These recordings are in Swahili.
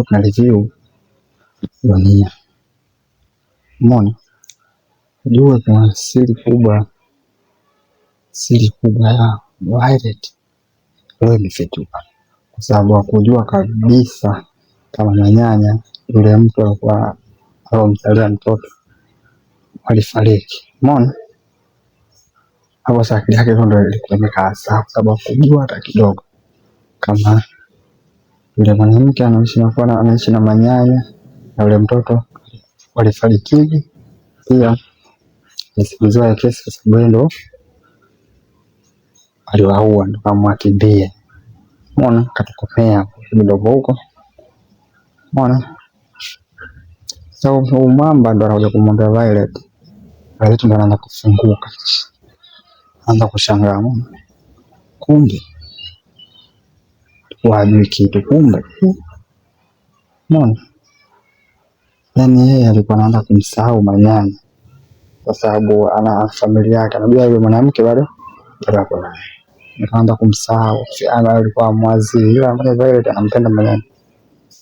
tuna review dunia. Umeona? Jua kuna siri kubwa ya Violet leo imefichuka, kwa sababu hakujua kabisa kama Manyanya yule mtu alikuwa alomzalia mtoto alifariki. Umeona? Hapo sasa akili yake ndio ilikuwa imekaa sawa, kwa sababu hakujua hata kidogo kama yule mwanamke anaishi na Manyanya na yule mtoto walifariki. Pia nisikilizwa kesi kwa sababu ndo aliwaua, ndo kama akimbie. Umeona? Katokomea kidogo huko. Umeona? So umamba ndo anakuja kumwambia Violet. Violet ndo anaanza kufunguka, anaanza kushangaa. Kumbe wajui kitu, kumbe. Umeona? Yani yeye alikuwa anaanza kumsahau Manyanya kwa sababu ana familia yake, anajua yule mwanamke bado hapo naye, nikaanza kumsahau. Alikuwa mwazi, ila Violet anampenda Manyanya,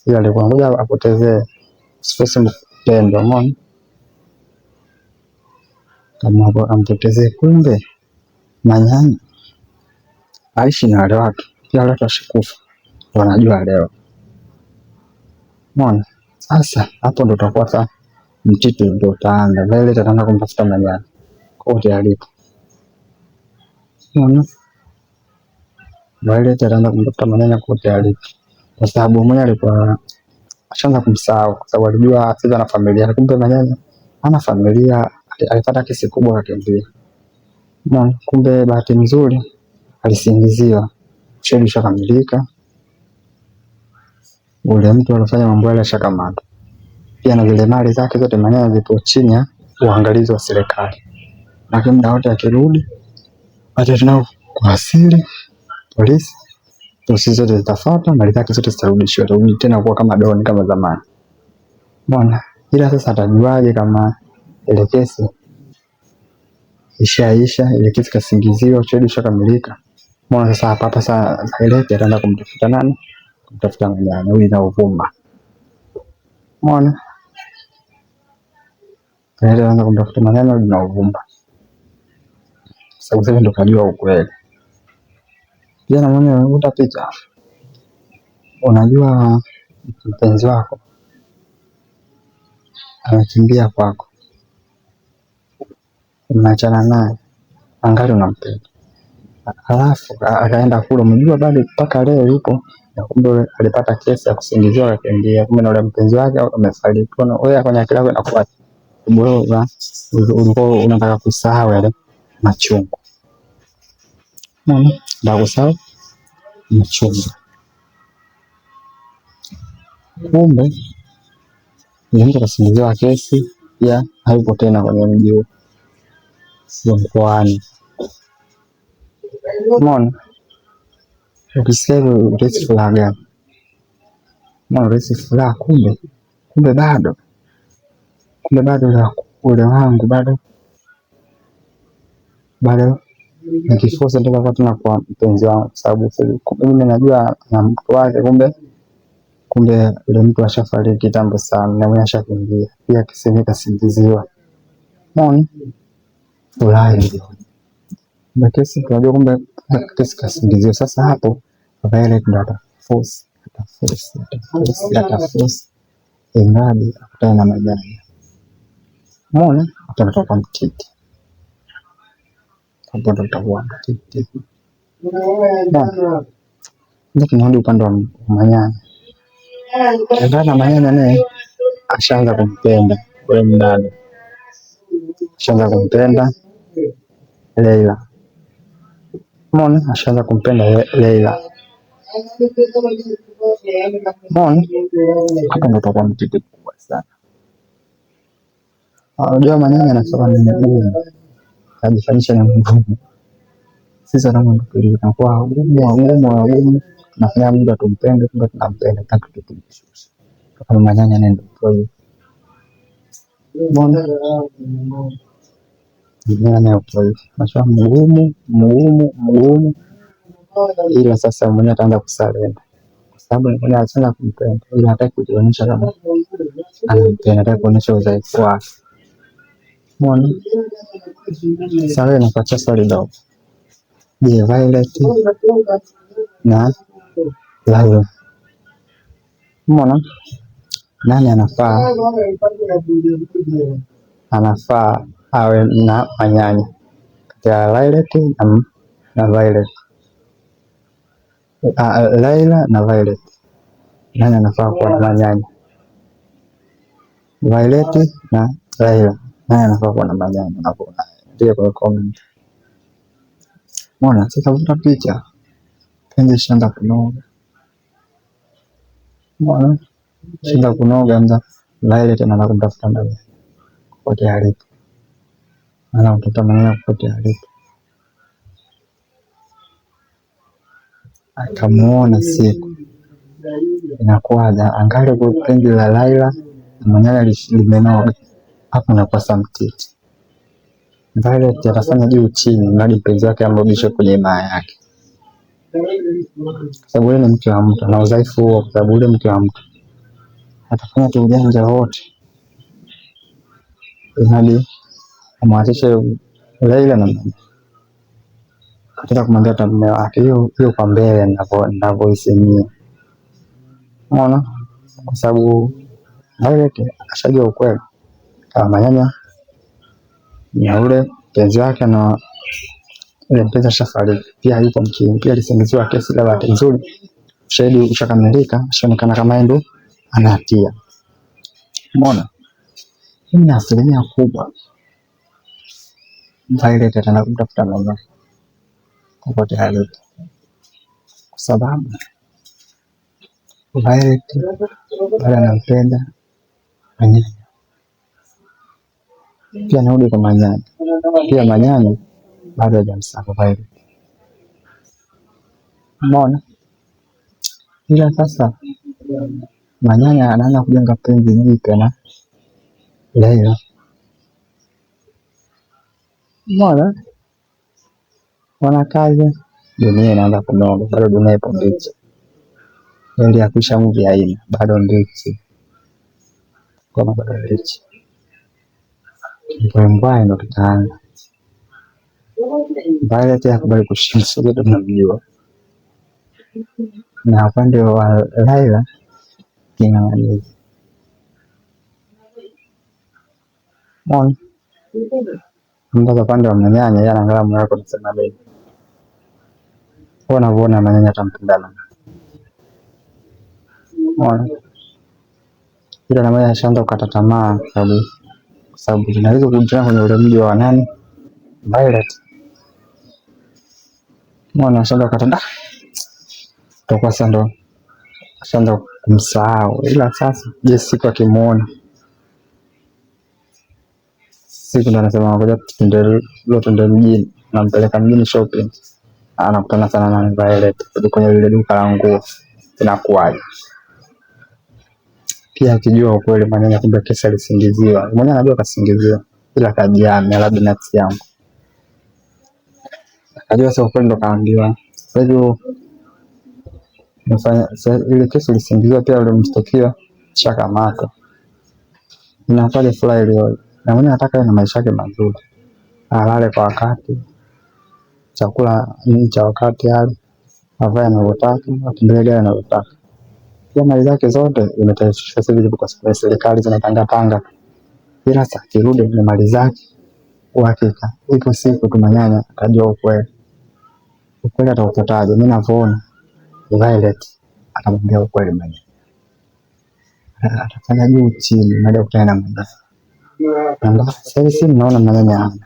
ila alikuwa ngoja apotezee space mpendo. Umeona? Kama hapo ampotezee, kumbe Manyanya aishi na wale watu, pia wale watu washakufa, ndo wanajua leo. Umeona? Sasa hapo ndo tutakuwa sasa mtitu ndo utaanza. Violet ataanza kumtafuta Manyanya kote alipo. Umeona? Violet ataanza kumtafuta Manyanya kote alipo, kwa sababu mwenye alikuwa ashaanza kumsahau, kwa sababu alijua sasa ana familia. Kumbe Manyanya ana familia, alipata kesi kubwa akakimbia. Umeona? Kumbe bahati nzuri alisingiziwa, ushahidi ushakamilika, ule mtu alifanya mambo yale ashakamatwa. Pia na zile mali zake zote Manyanya zipo chini ya uangalizi wa serikali, lakini muda wote akirudi hata tunao kwa asili polisi zote zitafuata, mali zake zote zitarudishwa, atarudi tena kuwa kama doni kama zamani. Umeona? Ila sasa atajuaje kama ile kesi ishaisha, ile kesi kasingiziwa, ushahidi ushakamilika? Umeona? Sasa hapa sasa Violet ataenda kumtafuta nani? Kumtafuta Manyanya huyu na uvumba. Umeona? Anaanza kumtafuta Manyanya na uvumba, sababu sasa ndo kajua ukweli. Pia na mwenye unakuta picha, unajua mpenzi wako anakimbia kwako, umeachana naye, angali unampenda, halafu akaenda kule, umejua bado mpaka leo yupo, na kumbe alipata kesi ya kusingiziwa akakimbia, kumbe na yule mpenzi wake amefariki. Wewe kwenye akili yako inakuwa bora, ulikuwa unataka kusahau yale machungu. Ndio kusahau machungu. Kumbe ni mtu kasingiziwa kesi ya hayupo tena kwenye mji huu, sio mkoani. Umeona? Ukisikia utahisi furaha gani? Umeona, utahisi furaha. Kumbe bado ule wangu bado nikifosa ndio kwa tuna kwa mpenzi wangu, sababu mimi najua na mtu wake, kumbe ule mtu ashafariki kitambo sana na mwenye ashakimbia, pia kisemeka singiziwa. Umeona? Furaha ndio na kesi, tunajua kumbe kesi kasingiziwa. Sasa hapo Violet ndo ataforce ingadi akutana na Manyanya. Umeona? Atatoka mtiti hapo, ndo utakuwa mtiti. Ndio tunarudi upande wa Manyanya. Ndana Manyanya naye ashaanza kumpenda yule mdada, ashaanza kumpenda Leila. Umeona? Ashaanza kumpenda Leila. Umeona? Hapo ndo utakuwa mtiti kubwa sana. Unajua Manyanya anasema ni mgumu, ajifanyisha ni mgumu. Sisi kama mtu tunakuwa gumu, tunafanya mtu atumpende, kumbe tunampenda tangu tutumshushe. Kama Manyanya ndio kwa hiyo. Mbona Manyanya kwa hiyo masha mgumu, ila sasa mwenye ataanza kusarenda sababu anakuja sana kumpenda, ila hataki kujionyesha kama anampenda, anataka kuonyesha udhaifu wake. Umeona? Sasa wewe nakuachia swali dogo. Je, Violet na Laila, umeona nani anafaa awe na Manyanya kati ya Violet na Violet? Laila na Violet, nani anafaa kuwa na Manyanya? Violet na Laila, nani anafaa kuwa na Manyanya? Ndio kwa comment. Umeona? Sasa vuta picha, penzi shamba kunoga. Umeona? Shamba kunoga, mza Violet anaanza kumtafuta Manyanya kote alipo, anamtafuta Manyanya kote alipo, akamuona siku inakuwaja, angalia kwa penzi la Laila na Manyanya limenoga, hapo nakosa mtiti. Violet atafanya juu chini mradi mpenzi wake amrudishe kwenye imaa yake, kwa sababu yule ni mke wa mtu na udhaifu huo, kwa sababu yule mke wa mtu atafanya tu ujanja wote hadi amwachishe Laila na Manyanya. Katika kumwambia hata mume wake, hiyo kwa mbele ninavyoisemia. Unaona? Kwa sababu Violet ashajua ukweli kama Manyanya na ule mpenzi wake, na ule mpenzi ashafariki pia, yupo mkini pia, alisingiziwa kesi. La bahati nzuri ushahidi ushakamilika, ashaonekana kama ndo ana hatia. Umeona? Hii ni asilimia kubwa Violet ataenda kumtafuta Manyanya popote alipo, kwa sababu Violet bado anampenda Manyanya. Pia narudi kwa Manyanya, pia Manyanya bado hajamsahau Violet. Umeona? Ila sasa Manyanya anaanza kujenga penzi jipya na Laila. Umeona? Wanakaja, dunia inaanza kunoga, bado dunia ipo mbichi. Ndio ya kuisha movie haina, bado mbichi. Kwa bado mbichi. Mbwembwe ndo kitaanza. Violet hakubali kushinda, sote tunamjua. Na upande wa Laila king'ang'anizi. Umeona? Mpaka upande wa Manyanya yeye anaangalia moyo wako nasema nini. Unavyoona Manyanya atampendana. Umeona? Ila na Manyanya ashaanza kukata tamaa, kwa sababu tunaweza kujua kwenye ule mji wa nani Violet. Umeona? Ashaanza kukata toka sasa ndo ashaanza kumsahau. Ila sasa je, siku akimuona, siku ndo anasema ngoja tuende mjini, nampeleka mjini shopping, anakutana sana na Violet kwenye ile duka la nguo. Inakuwaje? Pia akijua ukweli Manyanya kumbe kesi alisingiziwa. Mwenyewe anajua kasingiziwa, ila kajiamia labda nafsi yangu. Akajua sasa ukweli ndo kaambiwa. Kwa hivyo ile kesi ilisingiziwa, pia ule mshtakiwa shakamatwa. Inakuwa furaha ile, na mwenyewe anataka na maisha yake mazuri, alale kwa wakati, chakula ni cha wakati, hali avae anavyotaka, atembelee gari anavyotaka. Pia mali zake zote zimetaifishwa sasa hivi kwa sababu serikali zinapanga. Ila sasa kirudi na mali zake, uhakika ipo siku tu Manyanya atajua ukweli. Ukweli ataupataje? Mimi ninavyoona Violet atamwambia ukweli Manyanya, atafanya juu chini baada ya kukutana na Manyanya. Sasa hivi naona Manyanya hana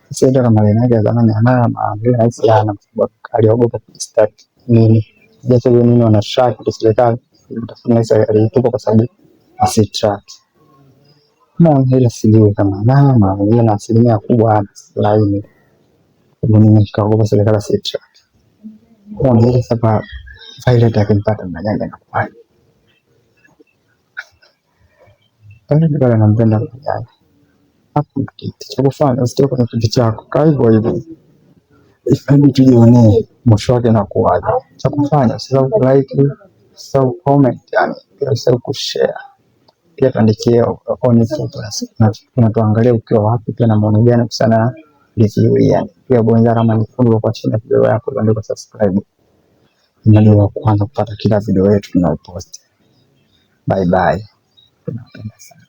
sasa, ndio kama yake ya zamani hana vile rahisi, hana sababu aliogopa kustart nini. Japo nini wana track kwa serikali, utafanya sasa alitupa kwa sababu asitrack. Ile sijui kama mama ile na asilimia kubwa laini mimi kaogopa serikali asitrack. Ile sasa Violet akimpata Manyanya na kwa Violet bado anampenda Manyanya. Hapo kitu cha kufanya usitoke kwenye kitu chako, kaa hivyo hivyo, ifanye tujione mwisho wake na kuaje. Cha kufanya usisahau like, usisahau comment, yani pia usisahau kushare. Pia tuandikie oni fupi unatuangalia ukiwa wapi, pia na maoni gani kuhusiana na review hii. Yani pia bonyeza alama nyekundu kwa chini ya video yako uandike subscribe, ili wa kwanza kupata kila video yetu tunayopost. Bye bye. Tunapenda sana.